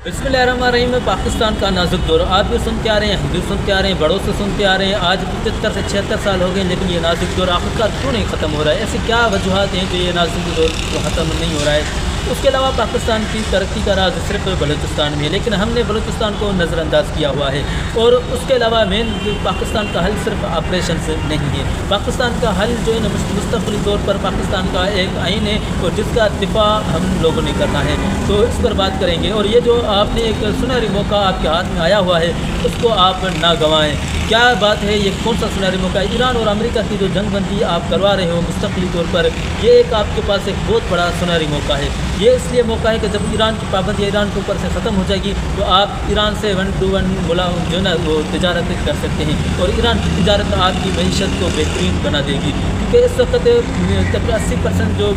बिस्मिल्लाहिर्रहमानिर्रहीम। पाकिस्तान का नाजुक दौर आप भी सुनते आ रहे हैं, हम भी सुनते आ रहे हैं, बड़ों से सुनते आ रहे हैं। आज 75 से 76 साल हो गए, लेकिन ये नाजुक दौर आखिरकार क्यों नहीं ख़त्म हो रहा है? ऐसी क्या वजूहत हैं जो ये नाजुक दौर ख़त्म नहीं हो रहा है? उसके अलावा पाकिस्तान की तरक्की का राज सिर्फ बलूचिस्तान में है, लेकिन हमने बलूचिस्तान को नज़रअंदाज किया हुआ है। और उसके अलावा मेन पाकिस्तान का हल सिर्फ ऑपरेशन से नहीं है। पाकिस्तान का हल जो है ना मुस्तक़िल तौर पर पाकिस्तान का एक आइन है और जिसका दिफा हम लोगों ने करना है, तो इस पर बात करेंगे। और ये जो आपने एक सुनहरी मौका आपके हाथ में आया हुआ है, उसको आप ना गंवाएं। क्या बात है, ये कौन सा सुनहरी मौका है? ईरान और अमेरिका की जो जंग बंदी आप करवा रहे हो मुस्तक़िल तौर पर, ये एक आपके पास एक बहुत बड़ा सुनहरी मौका है। ये इसलिए मौका है कि जब ईरान की पाबंदी ईरान के ऊपर से ख़त्म हो जाएगी, तो आप ईरान से 1 to 1 जो ना वो तिजारत कर सकते हैं। और ईरान की तिजारत आपकी मईशत को बेहतरीन बना देगी, क्योंकि इस वक्त तकरीबन 80% जो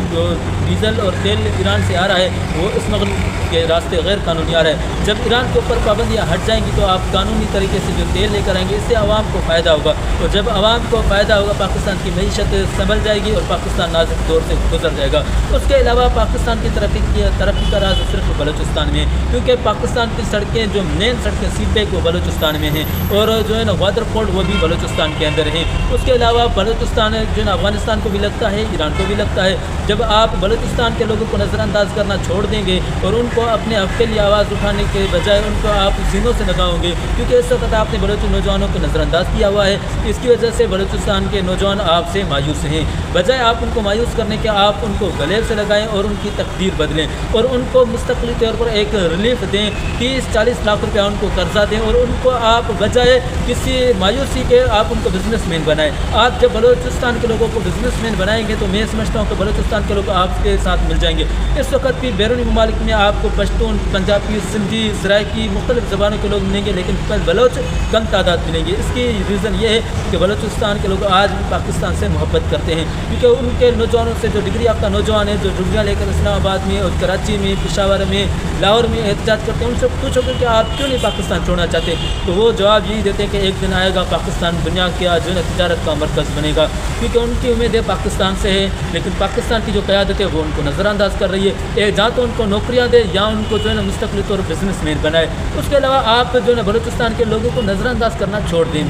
डीज़ल और तेल ईरान से आ रहा है, वो स्मगल के रास्ते गैर कानूनी आ रहा है। जब ईरान के ऊपर पाबंदियाँ हट जाएंगी, तो आप कानूनी तरीके से जो तेल लेकर आएंगे, इससे आवाम को फ़ायदा होगा। और जब आवाम को फ़ायदा होगा, पाकिस्तान की मईशत संभल जाएगी और पाकिस्तान नाजुक दौर से गुजर जाएगा। उसके अलावा पाकिस्तान की तरक्की का राज सिर्फ बलूचिस्तान में है, क्योंकि पाकिस्तान की सड़कें जो मेन सड़कें सीपेक वो बलूचिस्तान में हैं, और जो है ना वाटर पोर्ट वो भी बलूचिस्तान के अंदर हैं। उसके अलावा बलूचिस्तान जो है ना अफगानिस्तान को भी लगता है, ईरान को भी लगता है। जब आप बलूचिस्तान के लोगों को नज़रअंदाज करना छोड़ देंगे और उनको अपने हक़ के लिए आवाज़ उठाने के बजाय उनको आप सीनों से लगाओगे, क्योंकि इस वक्त आपने बलूच नौजवानों को नज़रअंदाज किया हुआ है, इसकी वजह से बलूचिस्तान के नौजवान आपसे मायूस हैं। बजाय आप उनको मायूस करने के, आप उनको गले से लगाएं और उनकी तकदीर बदलें और उनको मुस्तक़िल तौर पर एक रिलीफ दें। 30-40 लाख रुपया उनको कर्जा दें और उनको आप बजाय किसी मायूसी के आप उनको बिजनेसमैन बनाएं। आप जब बलूचिस्तान के लोगों को बिजनेसमैन बनाएंगे, तो मैं समझता हूँ कि बलूचिस्तान के लोग आपके साथ मिल जाएंगे। इस वक्त भी बैरूनी ममालिक में आपको पश्तून, पंजाबी, सिंधी, सराइकी मुख्तलिफ ज़बानों के लोग मिलेंगे, लेकिन बलोच कम तादाद मिलेंगे। इसकी रीज़न ये है कि बलूचिस्तान के लोग आज भी पाकिस्तान से मोहब्बत करते हैं, क्योंकि उनके नौजवानों से जो डिग्री याफ्ता नौजवान है, जो डिग्रियाँ लेकर इस्लामाबाद में और कराची में, पेशावर में, लाहौर में एहतजाज करते हैं, उनसे पूछोगे कि आप क्यों नहीं पाकिस्तान छोड़ना चाहते, तो वो जवाब यही देते हैं कि एक दिन आएगा पाकिस्तान दुनिया का जो है तिजारत का मरकज़ बनेगा। क्योंकि उनकी उम्मीदें पाकिस्तान से है, लेकिन पाकिस्तान की जो क़यादत है वो उनको नज़रअंदाज कर रही है। या तो उनको नौकरियाँ दे या उनको जो है ना मुस्तक़िल तौर पर बिजनेसमैन बनाए। उसके अलावा आप जो है ना बलूचिस्तान के लोगों को नज़रअंदाज करना छोड़ दें।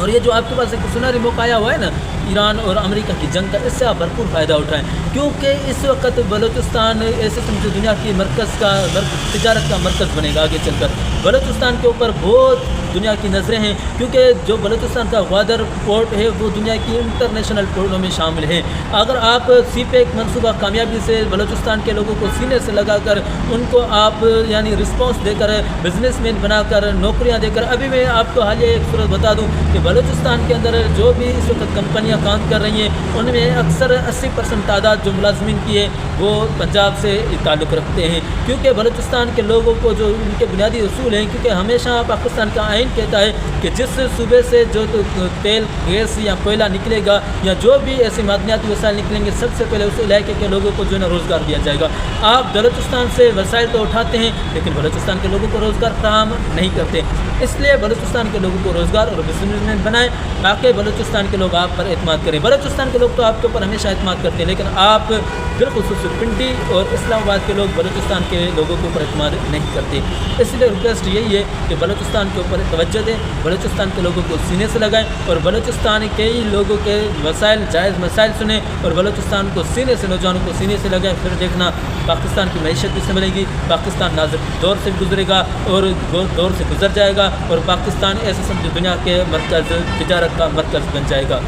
और ये जो आपके पास एक सुनहरी मौका आया हुआ है ना ईरान और अमेरिका की जंग का, इससे आप भरपूर फ़ायदा उठाएं, क्योंकि इस वक्त बलूचिस्तान ऐसे समझो दुनिया की मरकज़ का तिजारत का मरकज़ बनेगा आगे चलकर। बलूचिस्तान के ऊपर बहुत दुनिया की नज़रें हैं, क्योंकि जो बलूचिस्तान का ग्वादर पोर्ट है वो दुनिया की इंटरनेशनल पोर्टों में शामिल है। अगर आप सीपेक मनसूबा कामयाबी से बलूचिस्तान के लोगों को सीने से लगाकर उनको आप यानी रिस्पॉन्स देकर, बिजनेसमैन बनाकर, नौकरियां देकर, अभी मैं आपको हालिया एक सूरत बता दूं कि बलूचिस्तान के अंदर जो भी इस वक्त कंपनियां काम कर रही हैं, उनमें अक्सर 80% तादाद जो मुलाजमीन की है वो पंजाब से ताल्लुक़ रखते हैं। क्योंकि बलूचिस्तान के लोगों को जो उनके बुनियादी उसूल हैं, क्योंकि हमेशा पाकिस्तान का आइन कहता है कि जिस सूबे से जो तेल, गैस या कोयला निकलेगा या जो भी ऐसे मादनियाती वसाइल निकलेंगे, सबसे पहले उस इलाके के लोगों को जो है ना रोज़गार दिया जाएगा। आप बलूचिस्तान से वसाइल तो उठाते हैं, लेकिन बलूचिस्तान के लोगों को रोज़गार फराहम नहीं करते। इसलिए बलूचिस्तान के लोगों को रोज़गार और बिजनेसमैन बनाएं, ताकि बलूचिस्तान के लोग आप पर एतमाद करें। बलूचिस्तान के लोग तो आपके ऊपर हमेशा एतमाद करते हैं, लेकिन आप बिलखुसूस पिंडी और इस्लामाबाद के लोग बलूचिस्तान के लोगों के ऊपर एतमाद नहीं करते। इसलिए रिक्वेस्ट यही है कि बलूचिस्तान के ऊपर तवज्जो दें, बलूचिस्तान के लोगों को सीने से लगाएं और बलूचिस्तान के ही लोगों के वसाइल, जायज़ मसाइल सुने और बलूचिस्तान को सीने से, नौजवानों को सीने से लगाएं। फिर देखना पाकिस्तान की मईशत भी संभलेगी, पाकिस्तान नाजुक दौर से गुजरेगा और दौर से गुजर जाएगा और पाकिस्तान ऐसे समझो दुनिया के मरकज़, तिजारत का मरकज़ बन जाएगा।